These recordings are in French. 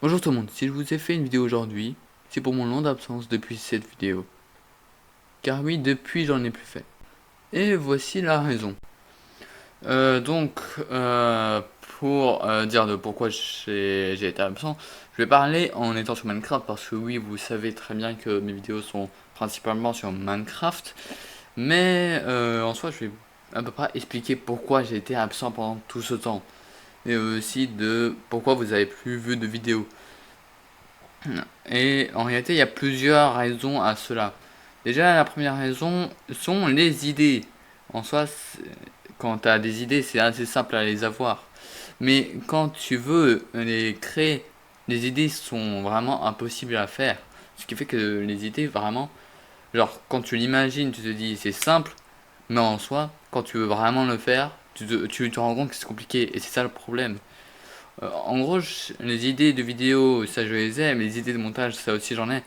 Bonjour tout le monde, si je vous ai fait une vidéo aujourd'hui, c'est pour mon long d'absence depuis cette vidéo. Car oui, depuis j'en ai plus fait. Et voici la raison. Donc, pour dire de pourquoi j'ai été absent, je vais parler en étant sur Minecraft parce que oui, vous savez très bien que mes vidéos sont principalement sur Minecraft. Mais en soi, je vais à peu près expliquer pourquoi j'ai été absent pendant tout ce temps. Et aussi de pourquoi vous avez plus vu de vidéos. Et en réalité, il y a plusieurs raisons à cela. Déjà, la première raison sont les idées. En soi, quand tu as des idées, c'est assez simple à les avoir. Mais quand tu veux les créer, les idées sont vraiment impossibles à faire. Ce qui fait que les idées, vraiment, genre, quand tu l'imagines, tu te dis c'est simple, mais en soi, quand tu veux vraiment le faire, tu te rends compte que c'est compliqué. Et c'est ça le problème. En gros, les idées de vidéo, ça je les ai, mais les idées de montage, ça aussi j'en ai.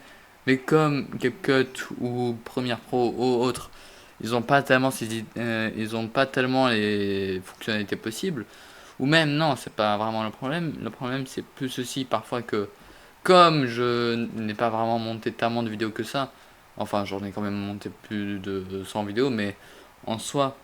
Mais comme CapCut ou Premiere Pro ou autres, ils ont pas tellement ils ont pas tellement les fonctionnalités possibles. Ou même non, c'est pas vraiment le problème. Le problème c'est plus aussi parfois que comme je n'ai pas vraiment monté tellement de vidéos que ça, enfin j'en ai quand même monté plus de 100 vidéos, mais en soi,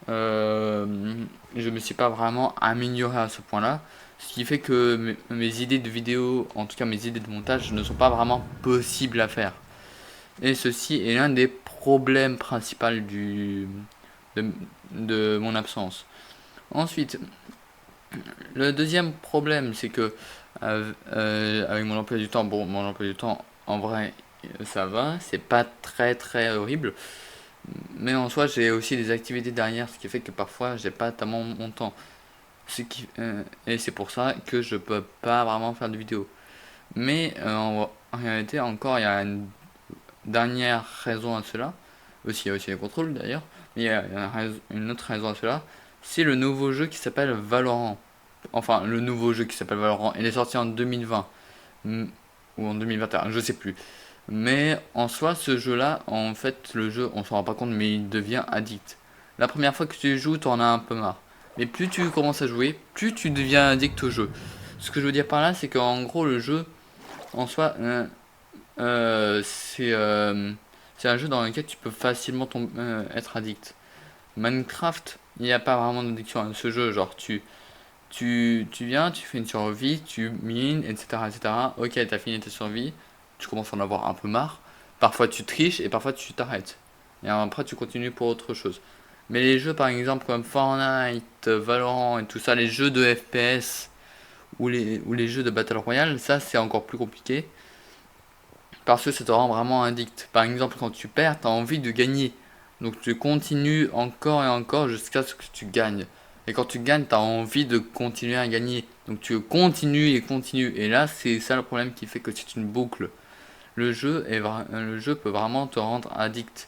je me suis pas vraiment amélioré à ce point-là. Ce qui fait que mes idées de vidéo, en tout cas mes idées de montage, ne sont pas vraiment possibles à faire. Et ceci est l'un des problèmes principaux de, de mon absence. Ensuite, le deuxième problème, c'est que avec mon emploi du temps, bon, mon emploi du temps, en vrai, ça va, c'est pas très horrible. Mais en soi, j'ai aussi des activités derrière, ce qui fait que parfois, j'ai pas tellement mon temps. Et c'est pour ça que je peux pas vraiment faire de vidéo. Mais en réalité, encore, il y a une dernière raison à cela. Aussi, il y a aussi les contrôles d'ailleurs. Mais il y a une autre raison à cela. C'est le nouveau jeu qui s'appelle Valorant. Enfin, le nouveau jeu qui s'appelle Valorant. Il est sorti en 2020. Ou en 2021, je sais plus. Mais en soi, ce jeu-là, en fait, le jeu, on s'en rend pas compte, mais il devient addict. La première fois que tu joues, t'en as un peu marre. Mais plus tu commences à jouer, plus tu deviens addict au jeu. Ce que je veux dire par là, c'est qu'en gros, le jeu, en soi, c'est un jeu dans lequel tu peux facilement être addict. Minecraft, il n'y a pas vraiment d'addiction à ce jeu. Genre, tu viens, tu fais une survie, tu mines, etc. etc. Ok, t'as fini ta survie, tu commences à en avoir un peu marre. Parfois tu triches et parfois tu t'arrêtes. Et après tu continues pour autre chose. Mais les jeux par exemple comme Fortnite, Valorant et tout ça, les jeux de FPS ou les jeux de Battle Royale, ça c'est encore plus compliqué parce que ça te rend vraiment addict. Par exemple quand tu perds, t'as envie de gagner. Donc tu continues encore et encore jusqu'à ce que tu gagnes. Et quand tu gagnes, tu as envie de continuer à gagner. Donc tu continues et continues. Et là, c'est ça le problème qui fait que c'est une boucle. Le jeu peut vraiment te rendre addict.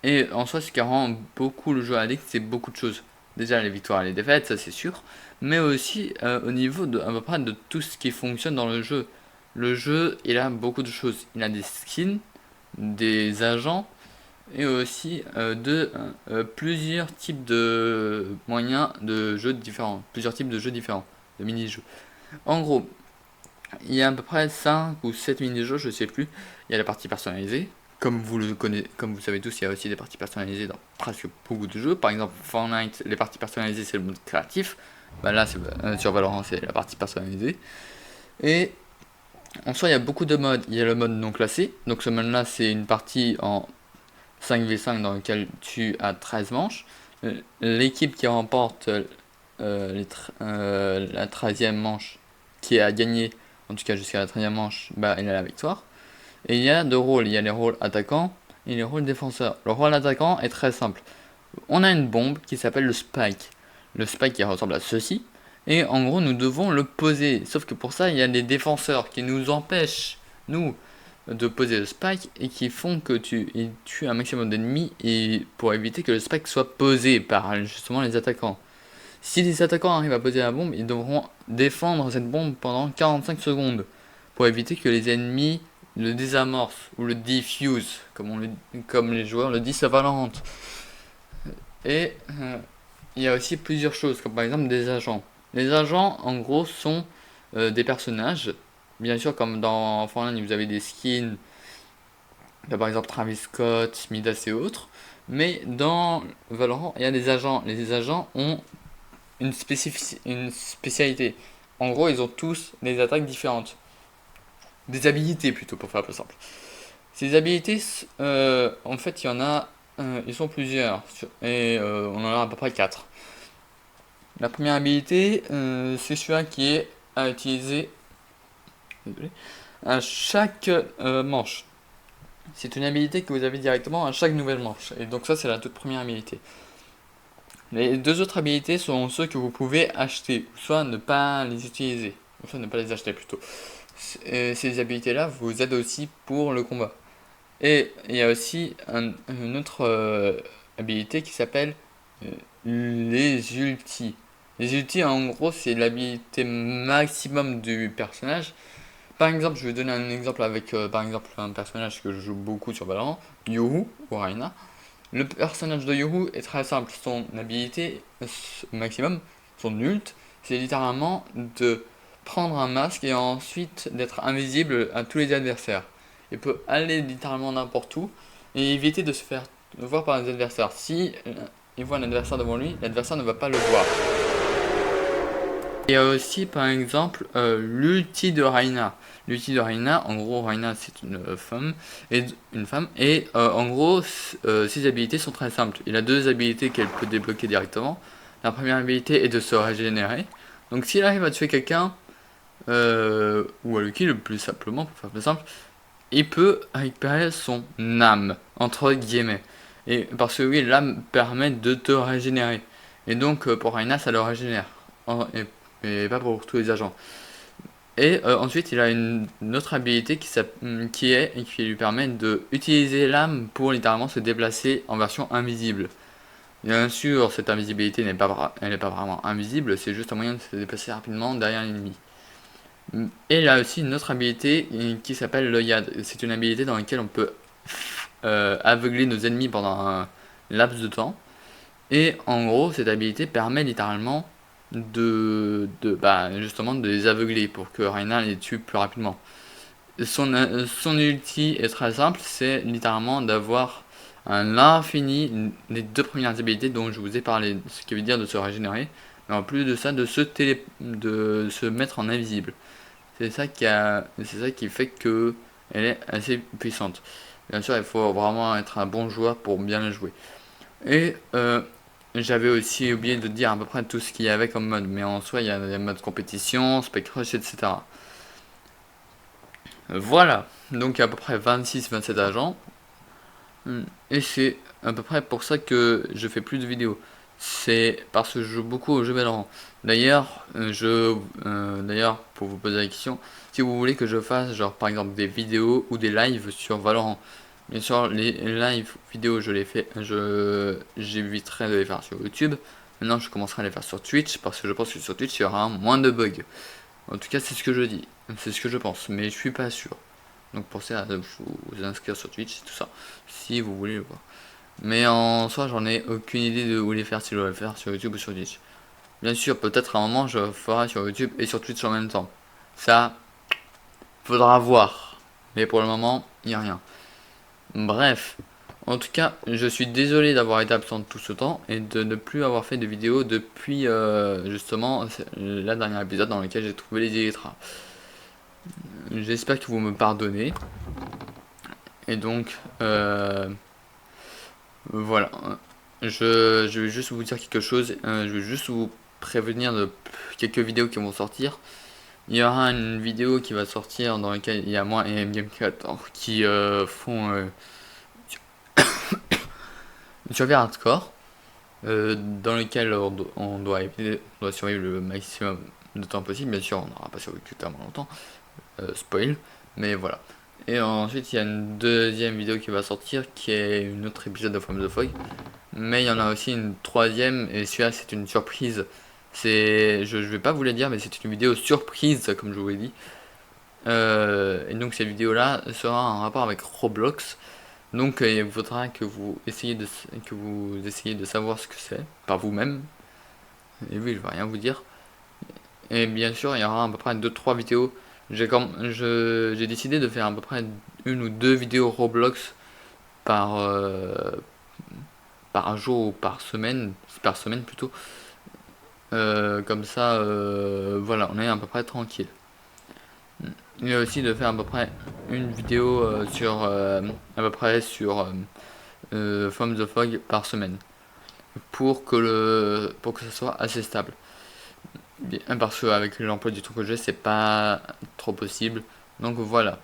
Et en soi, ce qui rend beaucoup le jeu addict, c'est beaucoup de choses. Déjà les victoires et les défaites, ça c'est sûr. Mais aussi au niveau de, à peu près de tout ce qui fonctionne dans le jeu. Le jeu, il a beaucoup de choses. Il a des skins, des agents, et aussi plusieurs types de moyens de jeux différents, plusieurs types de jeux différents, de mini-jeux. En gros, il y a à peu près 5 ou 7 mini-jeux, je sais plus. Il y a la partie personnalisée. Comme vous savez tous, il y a aussi des parties personnalisées dans presque beaucoup de jeux. Par exemple, Fortnite, les parties personnalisées, c'est le mode créatif. Bah là, sur Valorant, c'est la partie personnalisée. Et en soi, il y a beaucoup de modes. Il y a le mode non classé. Donc ce mode-là, c'est une partie en 5v5 dans lequel tu as 13 manches. L'équipe qui remporte la 13e manche, qui a gagné, en tout cas jusqu'à la 13e manche, bah, elle a la victoire. Et il y a deux rôles, il y a les rôles attaquants et les rôles défenseurs. Le rôle attaquant est très simple. On a une bombe qui s'appelle le spike. Le spike qui ressemble à ceci. Et en gros, nous devons le poser. Sauf que pour ça, il y a des défenseurs qui nous empêchent, nous, de poser le spike et qui font que tu tues un maximum d'ennemis et pour éviter que le spike soit posé par justement les attaquants. Si les attaquants arrivent à poser la bombe, ils devront défendre cette bombe pendant 45 secondes pour éviter que les ennemis le désamorcent ou le diffuse, comme les joueurs le disent à Valorant. Et il y a aussi plusieurs choses, comme par exemple des agents. Les agents, en gros, sont des personnages. Bien sûr, comme dans Fortnite, vous avez des skins, par exemple Travis Scott, Midas et autres. Mais dans Valorant, il y a des agents. Les agents ont une spécialité. En gros, ils ont tous des attaques différentes. Des habilités plutôt, pour faire plus simple. Ces habilités, en fait, il y en a, ils sont plusieurs. Et on en a à peu près 4. La première habilité, c'est celui-là qui est à utiliser, désolé, à chaque manche. C'est une habilité que vous avez directement à chaque nouvelle manche. Et donc ça, c'est la toute première habilité. Les deux autres habilités sont ceux que vous pouvez acheter, ou soit ne pas les utiliser, ou soit ne pas les acheter plutôt. Ces habilités-là vous aident aussi pour le combat. Et il y a aussi une autre habilité qui s'appelle les ultis. Les ultis, en gros, c'est l'habilité maximum du personnage. Par exemple, je vais donner un exemple avec par exemple un personnage que je joue beaucoup sur Valorant, Yoru ou Reyna. Le personnage de Yoru est très simple. Son habilité maximum, son ult, c'est littéralement de prendre un masque et ensuite d'être invisible à tous les adversaires. Il peut aller littéralement n'importe où et éviter de se faire voir par les adversaires. Si il voit un adversaire devant lui, l'adversaire ne va pas le voir. Il y a aussi par exemple l'ulti de Reyna. L'ulti de Reyna, en gros Reyna c'est une femme et en gros ses habilités sont très simples. Il a deux habilités qu'elle peut débloquer directement. La première habilité est de se régénérer. Donc s'il arrive à tuer quelqu'un ou à le kill plus simplement pour faire plus simple, il peut récupérer son âme entre guillemets. Et parce que oui, l'âme permet de te régénérer. Et donc pour Reyna ça le régénère. Et pas pour tous les agents. Et ensuite, il a une autre habilité qui lui permet de utiliser l'âme pour littéralement se déplacer en version invisible. Bien sûr, cette invisibilité elle n'est pas vraiment invisible, c'est juste un moyen de se déplacer rapidement derrière l'ennemi. Et il a aussi une autre habilité qui s'appelle l'œillade. C'est une habilité dans laquelle on peut aveugler nos ennemis pendant un laps de temps. Et en gros, cette habilité permet littéralement justement de les aveugler pour que Reyna les tue plus rapidement. Son ulti est très simple, c'est littéralement d'avoir un infini les deux premières habilités dont je vous ai parlé, ce qui veut dire de se régénérer, mais en plus de ça, de se mettre en invisible. C'est ça qui fait que elle est assez puissante. Bien sûr, il faut vraiment être un bon joueur pour bien la jouer. Et j'avais aussi oublié de dire à peu près tout ce qu'il y avait comme mode, mais en soi, il y a des modes compétition, spec rush, etc. Voilà, donc il y a à peu près 26-27 agents, et c'est à peu près pour ça que je fais plus de vidéos. C'est parce que je joue beaucoup au jeu Valorant. D'ailleurs, pour vous poser la question, si vous voulez que je fasse, genre par exemple des vidéos ou des lives sur Valorant, bien sûr, les live vidéos, j'éviterai de les faire sur YouTube. Maintenant, je commencerai à les faire sur Twitch parce que je pense que sur Twitch, il y aura moins de bugs. En tout cas, c'est ce que je dis, c'est ce que je pense, mais je suis pas sûr. Donc pour ça, vous inscrire sur Twitch et tout ça, si vous voulez le voir. Mais en soi, j'en ai aucune idée de où les faire, si je dois le faire sur YouTube ou sur Twitch. Bien sûr, peut-être à un moment, je le ferai sur YouTube et sur Twitch en même temps. Ça, faudra voir. Mais pour le moment, il n'y a rien. Bref, en tout cas, je suis désolé d'avoir été absent tout ce temps et de ne plus avoir fait de vidéo depuis justement la dernière épisode dans lequel j'ai trouvé les Elytra. J'espère que vous me pardonnez. Et donc, voilà. Je vais juste vous dire quelque chose. Je vais juste vous prévenir de quelques vidéos qui vont sortir. Il y aura une vidéo qui va sortir dans laquelle il y a moi et MGame14 qui font une survie hardcore. Dans lequel on doit survivre le maximum de temps possible. Bien sûr, on n'aura pas survécu tellement longtemps. Spoil. Mais voilà. Et ensuite, il y a une deuxième vidéo qui va sortir qui est une autre épisode de From the Fog. Mais il y en a aussi une troisième et celui-là c'est une surprise. Je vais pas vous le dire, mais c'est une vidéo surprise comme je vous l'ai dit. Et donc cette vidéo là sera en rapport avec Roblox. Donc il faudra que vous essayiez de savoir ce que c'est par vous-même. Et oui, je vais rien vous dire. Et bien sûr, il y aura à peu près 2-3 vidéos. J'ai décidé de faire à peu près 1 ou 2 vidéos Roblox par, par jour ou par semaine plutôt. Comme ça, voilà, on est à peu près tranquille. Et aussi de faire à peu près une vidéo sur à peu près sur From the Fog par semaine pour que ça soit assez stable. Bien, parce qu'avec l'emploi du temps que j'ai, c'est pas trop possible. Donc voilà,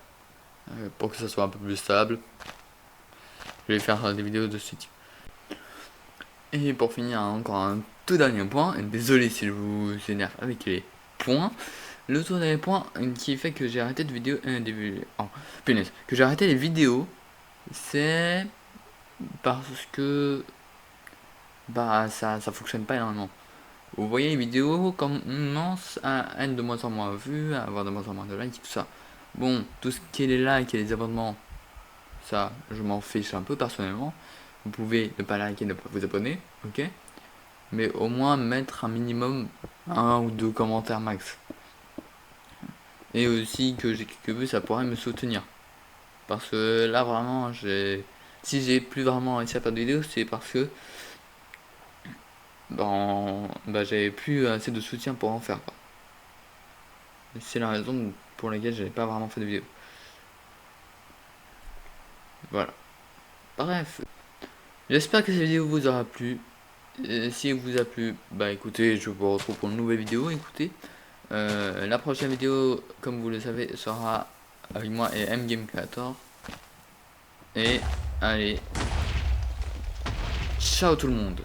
pour que ça soit un peu plus stable, je vais faire des vidéos de ce type. Et pour finir, encore un tout dernier point, et désolé si je vous énerve avec les points. Le tout dernier point qui fait que j'ai arrêté de vidéo, oh, punaise, que j'ai arrêté les vidéos, c'est parce que bah ça fonctionne pas énormément. Vous voyez, les vidéos commencent à être de moins en moins vues, à avoir de moins en moins de likes, tout ça. Bon, tout ce qui est les likes et les abonnements, ça, je m'en fiche un peu personnellement. Vous pouvez ne pas liker, ne pas vous abonner, ok? Mais au moins mettre un minimum 1 ou 2 commentaires max. Et aussi que j'ai quelques vues, ça pourrait me soutenir. Parce que là, vraiment, si j'ai plus vraiment réussi à faire de vidéos, c'est parce que j'avais plus assez de soutien pour en faire, quoi. C'est la raison pour laquelle j'avais pas vraiment fait de vidéo. Voilà. Bref. J'espère que cette vidéo vous aura plu. Si elle vous a plu, bah écoutez, je vous retrouve pour une nouvelle vidéo. Écoutez, la prochaine vidéo, comme vous le savez, sera avec moi et M-Game Creator. Et allez, ciao tout le monde.